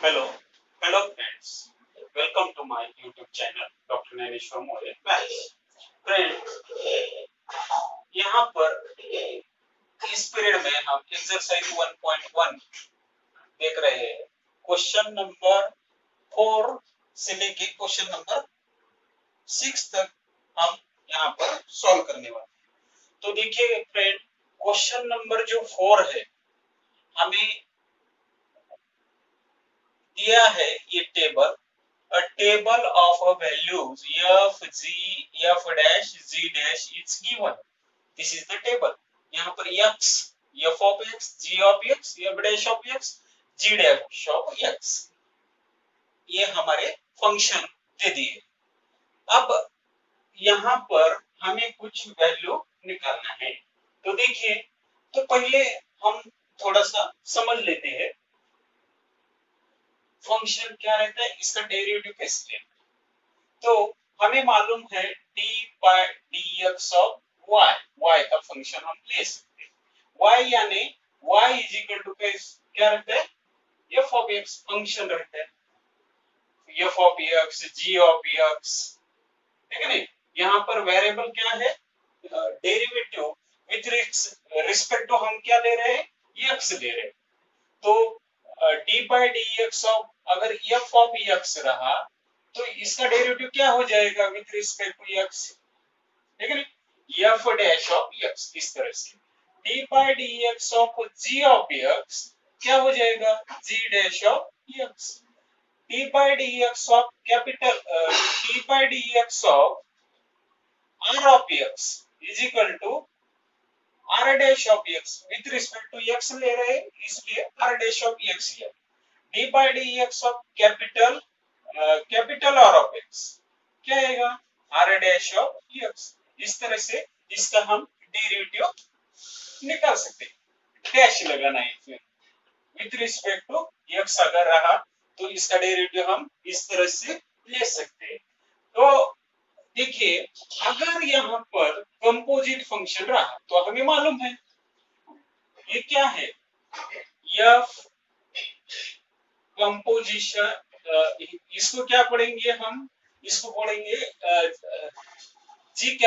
Hello, hello friends. Welcome to my YouTube channel, Dr. Naneshwar More Maths. Friends, यहाँ पर इस period में हम एक्सरसाइज 1.1 देख रहे हैं। क्वेश्चन नंबर 4 से लेके क्वेश्चन नंबर 6 तक हम यहाँ पर सॉल्व करने वाले हैं। तो देखिए फ्रेंड, क्वेश्चन नंबर जो 4 है, हमें दिया है ये table, a table of values f, g, f dash, g dash is given. This is the table. यहाँ पर x, f of x, g of x, f dash of x, g dash of x, ये हमारे function दे दिए। अब यहाँ पर हमें कुछ वैल्यू निकालना है। तो देखिए, तो पहले हम थोड़ा सा समझ लेते हैं फंक्शन क्या रहता है, इसका डेरिवेटिव कैसे लेना है। तो हमें मालूम है d by dx of y का फंक्शन हम ले सकते हैं। y यानी y इज इक्वल टू क्या रहता है, f ऑफ x फंक्शन रहता है, f of x, g of x, ठीक है नहीं। यहाँ पर वेरिएबल क्या है, डेरिवेटिव विद रिस्पेक्ट टू हम क्या ले रहे हैं, x ले रहे हैं। तो d by dx ऑफ अगर f ऑफ x रहा तो इसका डेरिवेटिव क्या हो जाएगा विथ रिस्पेक्ट टू x, ठीक है ना, f डैश ऑफ x। इस तरह से d by dx of g of x क्या हो जाएगा, g dash of x। d by dx of capital d by dx of r of x is equal to r dash of x। With respect to x ले रहे हैं इसलिए r dash of x लिया। d by dx of capital R of x क्या आएगा, r dash of x। इस तरह से इसका हम डेरिवेटिव निकाल सकते हैं। डैश लगाना है फिर विथ रिस्पेक्ट टू x अगर रहा तो इसका डेरिवेटिव हम इस तरह से ले सकते हैं। तो देखिए, अगर यहाँ पर कंपोजिट फंक्शन रहा तो हमें मालूम है ये क्या है, f कंपोजिशन, इसको क्या पढ़ेंगे हम, इसको पढ़ेंगे जी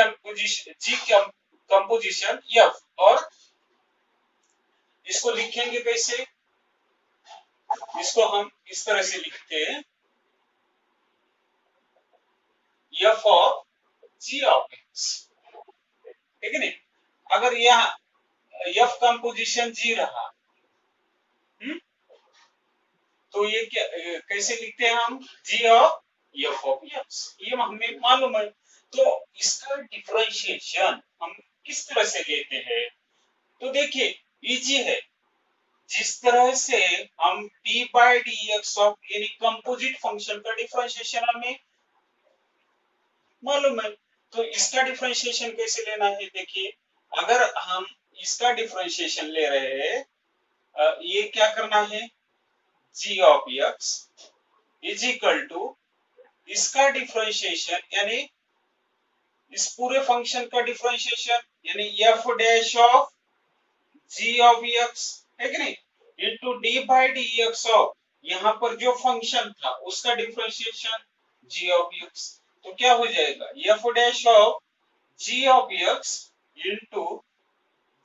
कंपोजिशन f, और इसको लिखेंगे कैसे, इसको हम इस तरह से लिखते हैं f of g of x, ठीक है नहीं। अगर यह f कंपोजिशन g रहा, तो ये क्या कैसे लिखते हैं हम, g of f of x, ये हमें मालूम है। तो इसका डिफरेंशिएशन हम किस तरह से लेते हैं, तो देखिए इजी है। जिस तरह से हम d by dx ऑफ यानी कंपोजिट फंक्शन का डिफरेंशिएशन हमें मालूम है, तो इसका डिफरेंशिएशन कैसे लेना है, देखिए अगर हम इसका डिफरेंशिएशन ले रहे हैं, ये क्या करना है, g of x is equal to इसका डिफरेंशिएशन यानी इस पूरे फंक्शन का डिफरेंशिएशन यानी f dash of g of x है कि नहीं, into d by dx of यहाँ पर जो फंक्शन था उसका डिफरेंशिएशन g ऑफ x। तो क्या हो जाएगा, f dash of g of x into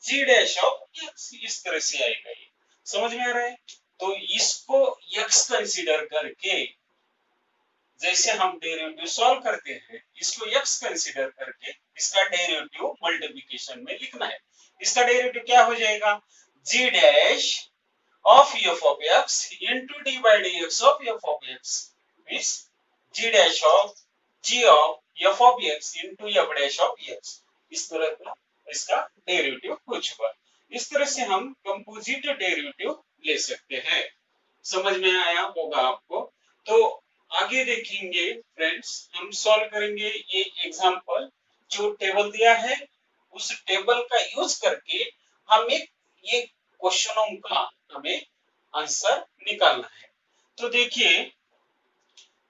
g dash of x, इस तरह से आएगा। ये समझ में आ रहा है। तो इसको x कंसीडर करके जैसे हम डेरिवेटिव सॉल्व करते हैं, इसको x कंसीडर करके इसका डेरिवेटिव मल्टीप्लिकेशन में लिखना है। इसका डेरिवेटिव क्या हो जाएगा, g dash of f of x into d by dx of f of x means g dash of g of f of x into f dash of x। इस तरह का इसका डेरिवेटिव हो चुका। इस तरह से हम कंपोजिट डेरिवेटिव ले सकते हैं। समझ में आया होगा आपको। तो आगे देखेंगे फ्रेंड्स, हम सॉल्व करेंगे ये एग्जांपल, जो टेबल दिया है उस टेबल का यूज करके हम ये क्वेश्चनों का हमें आंसर निकालना है। तो देखिए,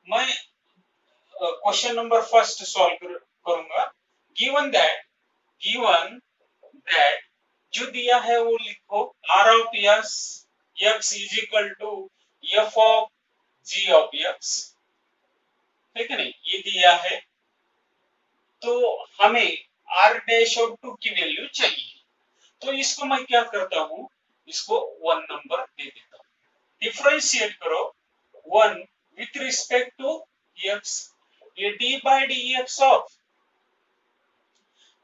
मैं क्वेश्चन नंबर फर्स्ट सॉल्व करूंगा। गिवन दैट जो दिया है वो लिखो, r of x is equal to f of g of x, ठीक है नहीं, ये दिया है। तो हमें आर डैश ऑफ 2 की वैल्यू चाहिए। तो इसको मैं क्या करता हूं, इसको 1 नंबर दे देता हूं। डिफरेंशिएट करो 1 विथ रिस्पेक्ट टू एक्स, ये d by d x of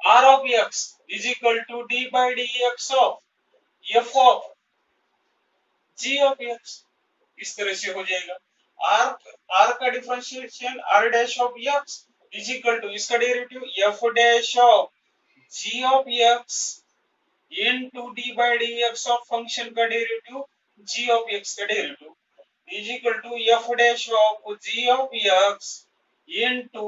r of x is equal to d by d x of f of g of x, इस तरह से हो जाएगा। आर का differentiation r dash of x is equal to इसका derivative f dash of g of x into d by d x of function का derivative g of x का derivative is equal to f dash of g of x into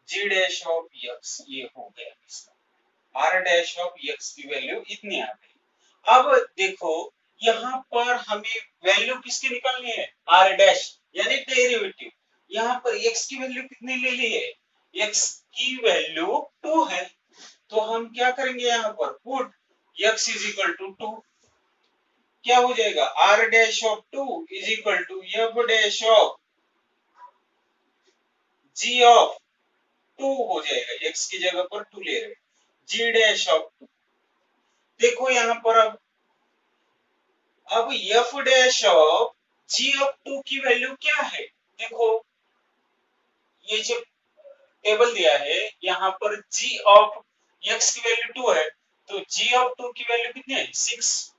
g dash of x. ये हो गया इसका r dash of x की value इतनी आ गई। अब देखो यहाँ पर हमें वैल्यू किसकी निकालनी है, आर डैश यानी डेरिवेटिव। यहाँ पर x की वैल्यू कितनी ले ली है, x की वैल्यू 2 है। तो हम क्या करेंगे, यहाँ पर put x is equal to 2, क्या हो जाएगा r dash of 2 is equal to f dash of g of 2 हो जाएगा, x की जगह पर 2 ले रहे, जी डैश ऑफ 2। देखो यहाँ पर अब f dash of g of 2 की वैल्यू क्या है, देखो ये जो टेबल दिया है यहाँ पर g ऑफ x की वैल्यू 2 है, तो g ऑफ 2 की वैल्यू कितनी है 6।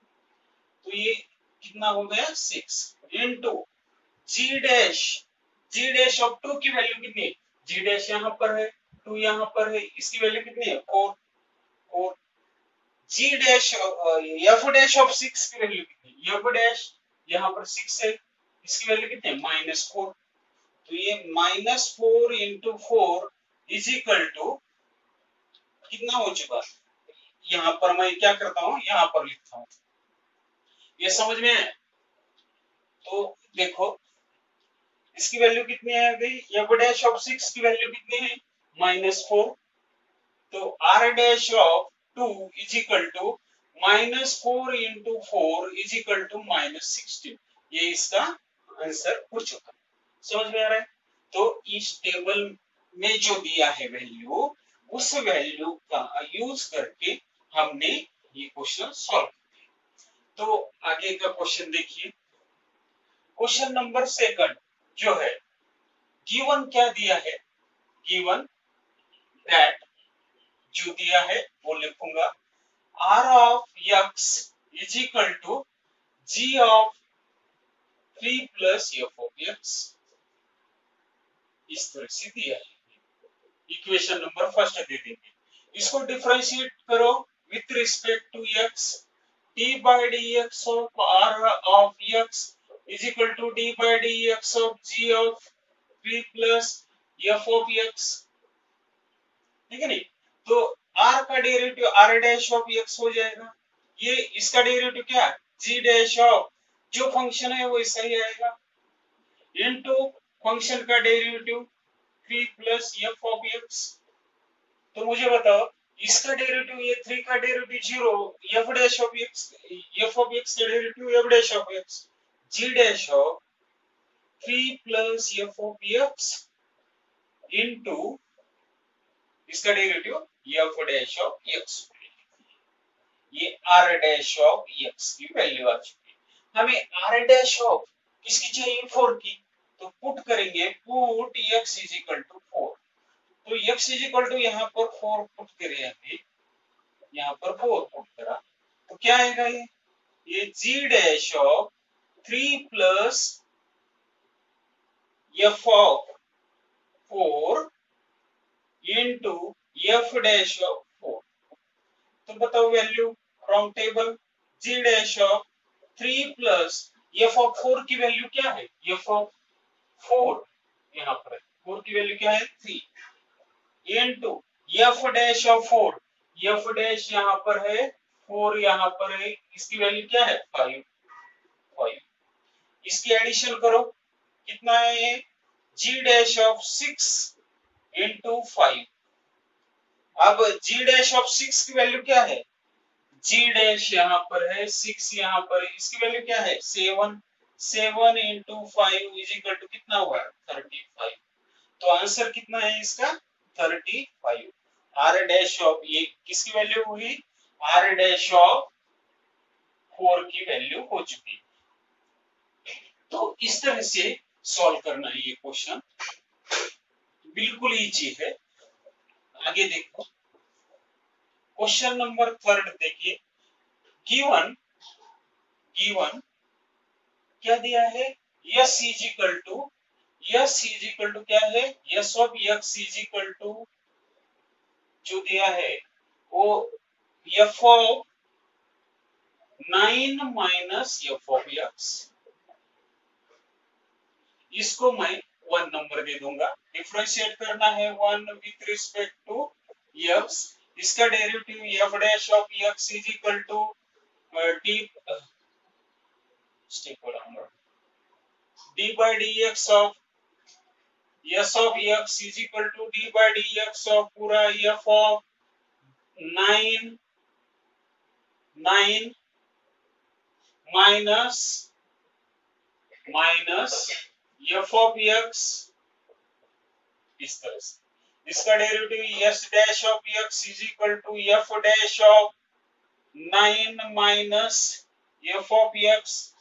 तो ये कितना हो गया 6 इनटू जी डैश ऑफ 2 की वैल्यू कितनी है, जी डैश यहाँ पर है 2 यहाँ पर है, इसकी वैल्यू कितनी है 4। जी डैश एफ डैश ऑफ 6 की वैल्यू कितनी है, एफ डैश यहाँ पर 6 है, इसकी वैल्यू कितनी है -4। तो ये -4 इंटू 4 इज इक्वल टू कितना हो चुका, यहाँ पर मैं क्या करता हूँ यहाँ पर लिखता हूँ, ये समझ में है। तो देखो इसकी वैल्यू कितनी आ गई, एफ डैश ऑफ 6 की वैल्यू कितनी है -4। तो r dash of 2 is equal to -4 into 4 is equal to -16। ये इसका आंसर हो चुका, समझ में आ रहा है। तो इस टेबल में जो दिया है वैल्यू, उस वैल्यू का यूज करके हमने ये क्वेश्चन सॉल्व किया। तो आगे का क्वेश्चन देखिए, क्वेश्चन नंबर 2 जो है, गिवन क्या दिया है, गिवन दैट जो दिया है वो लिखूंगा r of x is equal to g of 3 plus f of x, इस तरह से दिया है। इक्वेशन नंबर फर्स्ट दे देंगे, इसको डिफरेंशिएट करो with respect to x, d by d x of r of x is equal to d by d x of g of 3 plus f of x, ठीक है नहीं। तो r का derivative r dash of x हो जाएगा, ये इसका derivative क्या है जी डैश ऑफ जो फंक्शन है वो ऐसा ही आएगा, इनटू फंक्शन का derivative 3 plus f of x. तो मुझे बताओ इसका डेरिवेटिव ये 3 का derivative 0, f dash of x, f of x का derivative f dash of x, g dash of 3 plus f of x into इसका derivative f dash of x. ये r dash of x की value आ चुकी है। हमें are dash of किसकी चाहिए 4 की, तो पुट करेंगे, put x is equal to 4। तो एक्स इज इक्वल टू यहाँ पर 4 पुट करें, अभी यहाँ पर 4 पुट करा तो क्या आएगा, ये g dash of 3 plus f of 4 into f dash of 4। तो बताओ value from table, g dash of 3 plus f of 4 की वैल्यू क्या है, एफ ऑफ 4 यहाँ पर 4 की वैल्यू क्या है 3 into f dash of 4, F dash यहाँ पर है 4 यहाँ पर है, इसकी वैल्यू क्या है 5। इसकी एडिशन करो कितना है ये, जी डैश ऑफ 6 इनटू 5। अब जी डैश ऑफ 6 की वैल्यू क्या है, जी डैश यहाँ पर है 6 यहाँ पर है, इसकी वैल्यू क्या है 7। 7 इंटू 5 इज इक्वल टू कितना हुआ 35। तो आंसर कितना है इसका 35। आर डैश ऑफ ये किसकी वैल्यू हुई आर डैश ऑफ 4 की वैल्यू हो चुकी। तो इस तरह से सॉल्व करना है ये क्वेश्चन, बिल्कुल इजी है। आगे देखो क्वेश्चन नंबर 3 देखिए। गिवन गिवन क्या दिया है यस इज इक्वल टू क्या है S of x is equal to जो दिया है वो f of 9 minus f of x. इसको मैं 1 नंबर दे दूंगा। डिफरेंशिएट करना है 1 विथ रिस्पेक्ट टू एक्स। इसका derivative f dash of x is equal to d d by d x of s of x is equal to d by d x of पूरा f of 9 minus f of x. इस तरह से इसका derivative s dash of x is equal to f dash of 9 minus f of x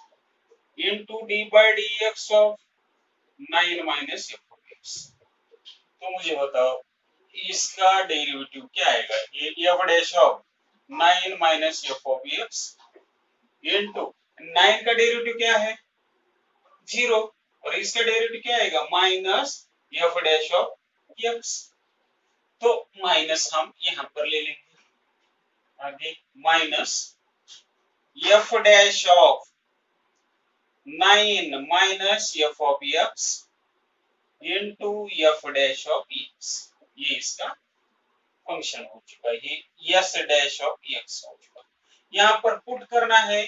into d by d x of 9 minus f of x. तो मुझे बताओ इसका derivative क्या आएगा। ये F dash of 9 minus f of x into 9 का derivative क्या है 0 और इसका डेरिवेटिव क्या आएगा minus f dash of x. तो माइनस हम यहां पर ले लेंगे। आगे minus f dash of 9 minus f of x into F dash of x. ये इसका फंक्शन हो चुका है। ये एस डैश ऑफ एक्स हो चुका। यहाँ पर पुट करना है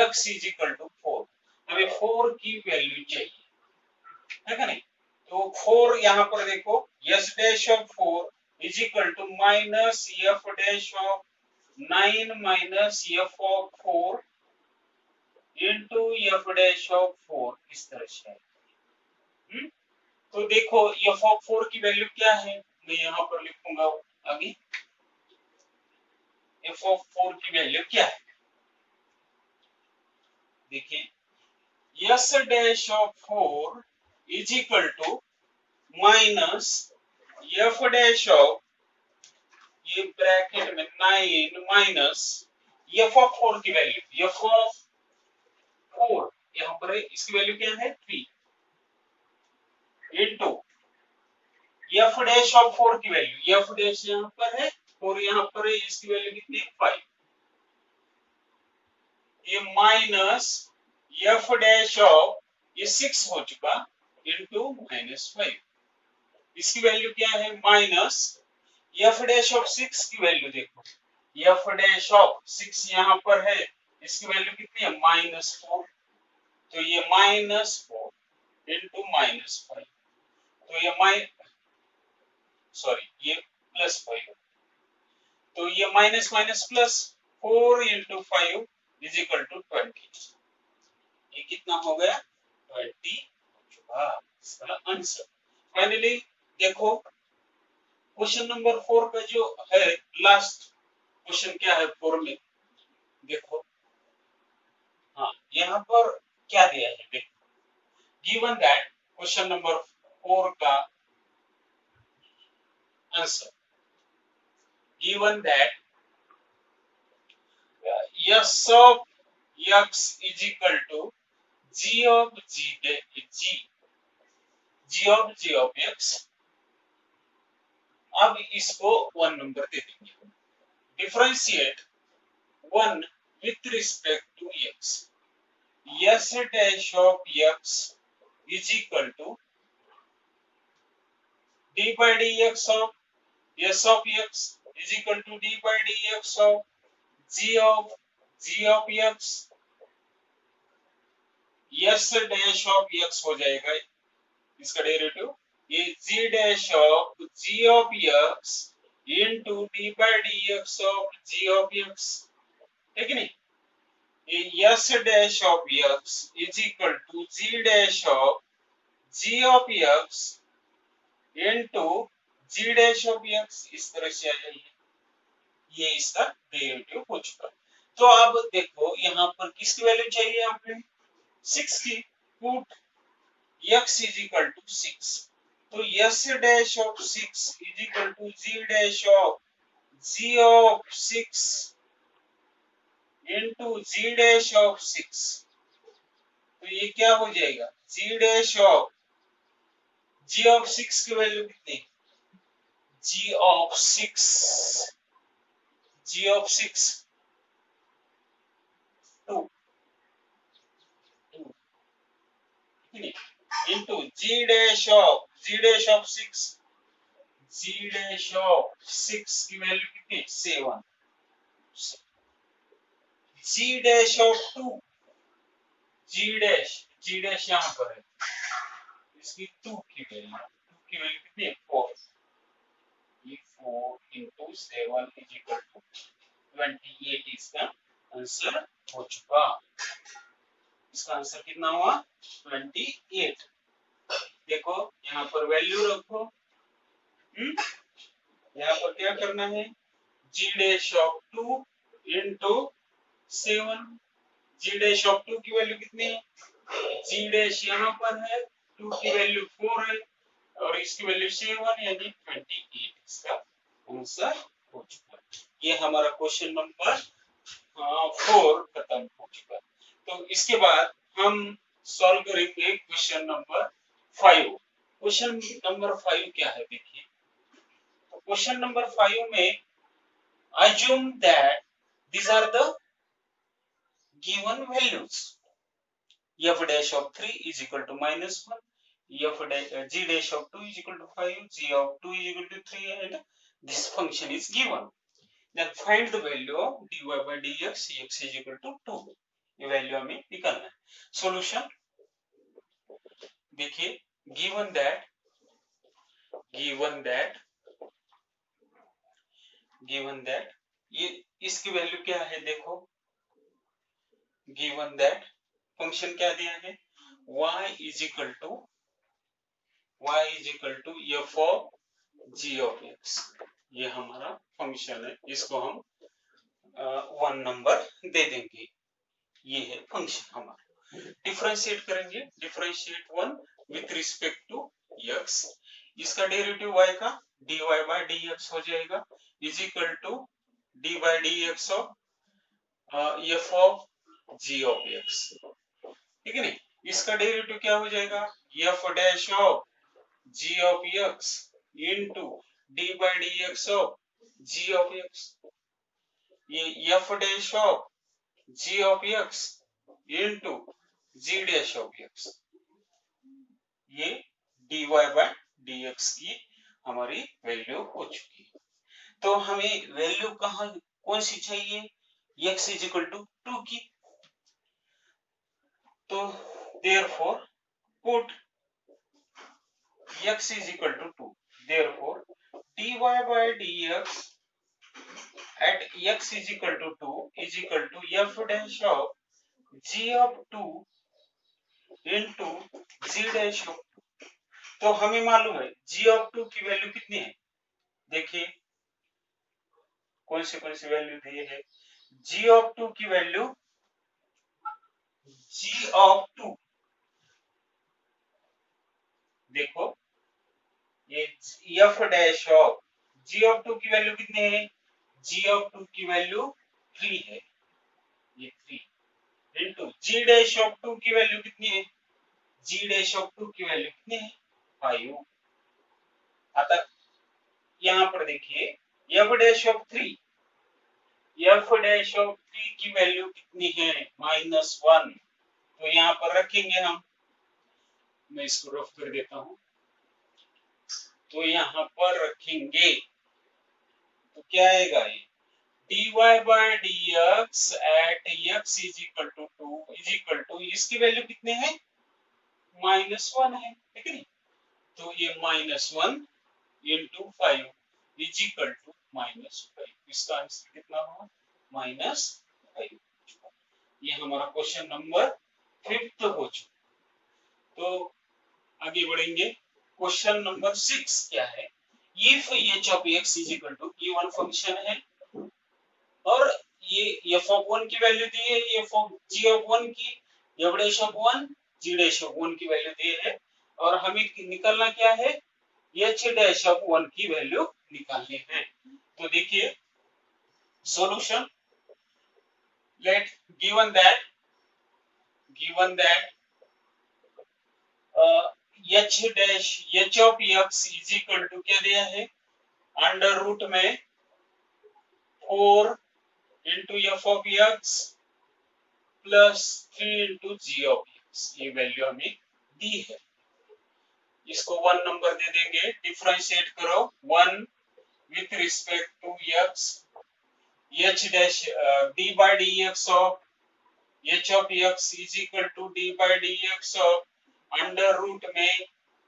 एक्स इज इक्वल टू 4। हमें 4 की वैल्यू चाहिए है क्या नहीं। तो 4 यहाँ पर देखो S dash of 4 is equal to minus f dash of 9 minus f of 4 into F dash of 4। इस तरह से तो देखो एफ ऑफ 4 की वैल्यू क्या है मैं यहाँ पर लिखूंगा आगे। एफ ऑफ 4 की वैल्यू क्या है देखिए S dash of 4 is equal to minus f dash of ये ब्रैकेट में 9 माइनस एफ ऑफ 4 की वैल्यू एफ ऑफ 4 यहाँ पर इसकी वैल्यू क्या है 3 इंटू एफ डैश ऑफ 4 की वैल्यू एफ डैश यहाँ पर है और यहाँ पर है इसकी वैल्यू कितनी 5। ये माइनस एफ डैश ऑफ ये 6 हो चुका इंटू -5। इसकी वैल्यू क्या है माइनस एफ डैश ऑफ 6 की वैल्यू देखो एफ डैश ऑफ 6 यहाँ पर है इसकी वैल्यू कितनी है -4। तो ये -4 इंटू -5 तो ये ये +5 तो ये minus minus plus 4 into 5 is equal to 20। ये कितना हो गया 20 इसका आंसर। फाइनली देखो क्वेश्चन नंबर 4 का जो है लास्ट क्वेश्चन क्या है 4 में देखो। हाँ यहाँ पर क्या दिया है देखो गिवन दैट क्वेश्चन नंबर 4 का answer given that s of x is equal to g of g of x। अब इसको 1 नंबर दे देंगे। Differentiate 1 with respect to x s dash of x is equal to d by dx of s of x is equal to d by dx of g of x s dash of x हो जाएगा इसका derivative ये g dash of g of x into d by dx of g of x है कि नहीं। S dash of x is equal to g dash of g of x into g dash of x, इस तरह से आ जाएगी। ये इसका derivative हो चुका। तो अब देखो यहाँ पर किसकी वैल्यू चाहिए हमें, 6 की। Put x is equal to 6, तो s dash of 6 is equal to g dash of g of 6 into g dash of 6, तो ये क्या हो जाएगा, g dash of g of 6 की वैल्यू कितनी, g of 6 2 into g dash of 6 की value कितनी, 7, g dash of 2 g dash यहाँ पर है, इसकी 2 की वैल्यू कितनी है, 4, ये 4 into 7 is equal to 28, इसका आंसर हो चुका। इसका आंसर कितना हुआ, 28। देखो यहाँ पर वैल्यू रखो, यहाँ पर क्या करना है, g dash of 2 into 7, g dash of 2 की वैल्यू कितनी है, g dash यहाँ पर है, 2 की वैल्यू 4 है और इसकी वैल्यू 7 यानी 28, इसका आंसर हो चुका। ये हमारा क्वेश्चन नंबर 4 खत्म हो चुका। तो इसके बाद हम सॉल्व करेंगे क्वेश्चन नंबर 5। क्वेश्चन नंबर 5 क्या है देखिए, तो क्वेश्चन नंबर 5 में assume that these are the given values, f dash of 3 is equal to -1, g dash of 2 is equal to 5, g of 2 is equal to 3, and this function is given. Then find the value of dy by dx, x is equal to 2, ये value हमें निकालना है। Solution देखिए, given that ये इसकी value क्या है, देखो given that फंक्शन क्या दिया है, y is equal to f of g of x, ये हमारा फंक्शन है, इसको हम 1 नंबर दे देंगे, ये है फंक्शन हमारा। डिफरेंशिएट करेंगे, differentiate 1 with respect to x, इसका डेरिवेटिव y का dy by dx हो जाएगा, is equal to dy by dx of f of g of x, ठीक है नहीं, इसका डेरिवेटिव क्या हो जाएगा, f dash of g of x into d by dx of g of x, ये f dash of g of x into g dash of x, ये dy by dx की हमारी वैल्यू हो चुकी है। तो हमें वैल्यू कहाँ कौन सी चाहिए, x is equal to 2 की, तो therefore put x is equal to 2, therefore dy by dx at x is equal to 2 is equal to f dash of g of 2 into g dash of 2, तो हमें मालूम है g of 2 की value कितनी है, देखिए कौन सी वैल्यू दी है, g of 2 की वैल्यू, g of 2 देखो, ये f dash of g of 2 की वैल्यू कितनी है, g of 2 की वैल्यू 3 है, ये 3 into g dash of 2 की वैल्यू कितनी है, g dash of 2 की वैल्यू कितनी है, 5। आता यहाँ पर देखिए f dash of 3 की वैल्यू कितनी है, -1, तो यहाँ पर रखेंगे हम, मैं इसको रफ कर देता हूं, तो यहाँ पर रखेंगे तो क्या आएगा, ये dy by dx at x is equal to 2 is equal to, इसकी वैल्यू कितने हैं, -1 है, ठीक है, तो ये -1 into 5 is equal to -5, इसका आंसर कितना होगा, -5। ये हमारा क्वेश्चन नंबर 5 हो चुका। तो आगे बढ़ेंगे। क्वेश्चन नंबर 6 क्या है? If h of x is equal to ये वन फंक्शन है और ये f of 1 की वैल्यू दी है, ये f of g of 1 की, f dash of 1 g dash of 1 की वैल्यू दी है और हमें निकालना क्या है? h dash of 1 की वैल्यू निकालनी है। तो देखिए solution, let given that h dash h of x is equal to क्या दिया है? अंडर रूट में 4 into f of x plus 3 into g of x, ये वैल्यू हमें दी है। इसको 1 नंबर दे देंगे, डिफरेंशिएट करो 1 with respect to x, h dash d by dx of h of x is equal to d by dx of under root में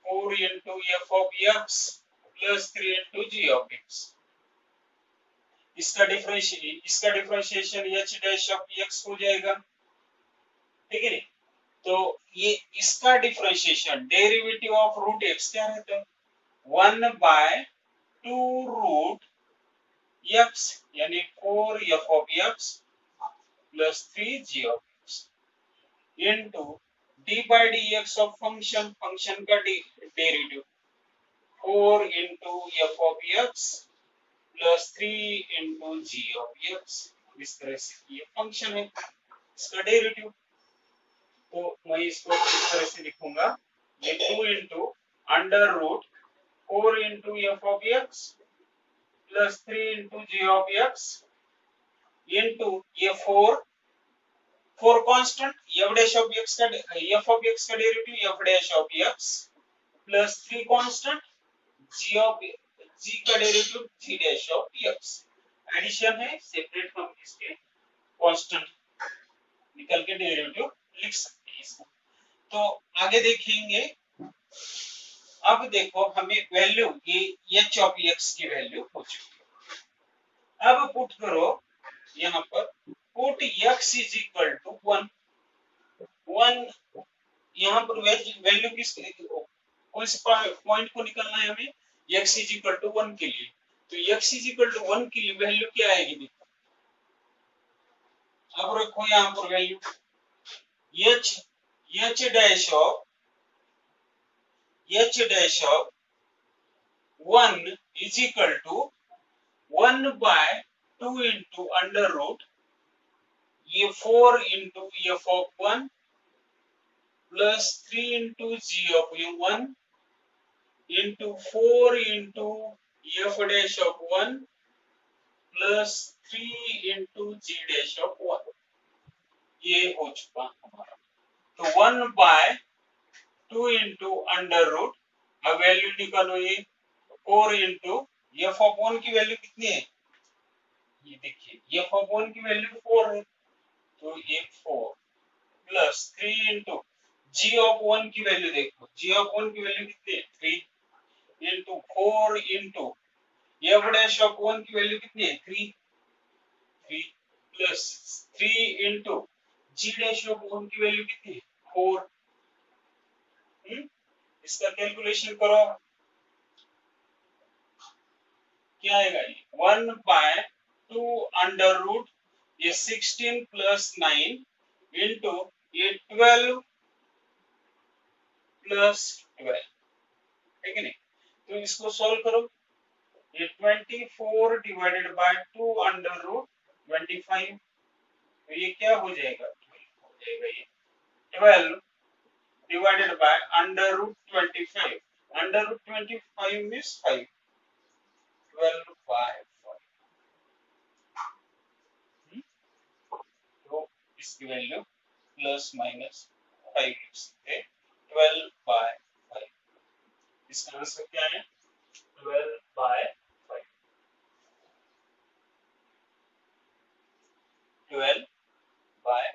4 into f of x plus 3 into g of x। इसका differentiation h dash of x हो जाएगा, ठीक है। तो ये इसका differentiation derivative of root x क्या रहता है? 1 बाय 2 रूट एक्स यानी 4 f of x plus 3 g of x into d by d x of function का derivative 4 into f of x plus 3 into g of x. इस तरह से ये function है, इसका डेरिवेटिव। तो मैं इसको इस तरह से लिखूंगा, ये 2 into under root 4 into f of x plus 3 into g of x into ये 4 constant f dash of x का derivative f dash of x plus 3 constant g का derivative g dash of x. Addition है, separate हम इसके constant निकल के derivative लिख सकते हैं। तो आगे देखेंगे। अब देखो हमें वैल्यू ये h ऑफ x की वैल्यू हो चुकी है। अब पुट करो यहाँ पर, put x is equal to 1 यहाँ पर वैल्यू किस कौन से पॉइंट को निकालना है हमें? x इज इक्वल टू 1 के लिए। तो x इज इक्वल टू 1 के लिए वैल्यू क्या आएगी? देखो अब रखो यहाँ पर value h dash of 1 is equal to 1 by 2 into under root ये 4 into f of 1 plus 3 into g of 1 into 4 into f dash of 1 plus 3 into g dash of 1, ये हो चुका हमारा। तो 1 by 2 into under root, अब value निकालो, ये 4 into f of 1 की वैल्यू कितनी है? ये देखिए एफ ऑफ 1 की वैल्यू 4 है, तो ये 4 प्लस 3 इंटू जी ऑफ 1 की वैल्यू देखो, जी ऑफ 1 की वैल्यू कितनी है? 3 into 4 into F dash of 1 की वैल्यू कितनी है? 3 plus 3 into G dash of 1 की वैल्यू कितनी है? 4। इसका कैलकुलेशन करो, क्या आएगा? ये 1 बाय 2 अंडर रूट ये 16 प्लस 9 इंटू ये 12 प्लस 12, ठीक है नहीं? तो इसको सॉल्व करो, ये 24 डिवाइडेड बाय 2 अंडर रूट 25, तो ये क्या हो जाएगा? हो जाएगा ये 12 divided by under root 25, under root 25 means 5, 12 by 5, तो इसकी वैल्यू प्लस माइनस 5 लिख सकते हैं, 12 बाय 5। इसका आंसर क्या है? 12 बाय 5, 12 बाय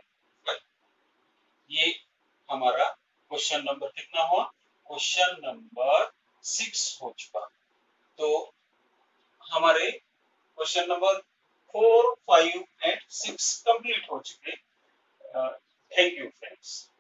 5। ये हमारा क्वेश्चन नंबर कितना हुआ? क्वेश्चन नंबर 6 हो चुका। तो हमारे क्वेश्चन नंबर 4, 5 एंड 6 कंप्लीट हो चुके। Thank you friends.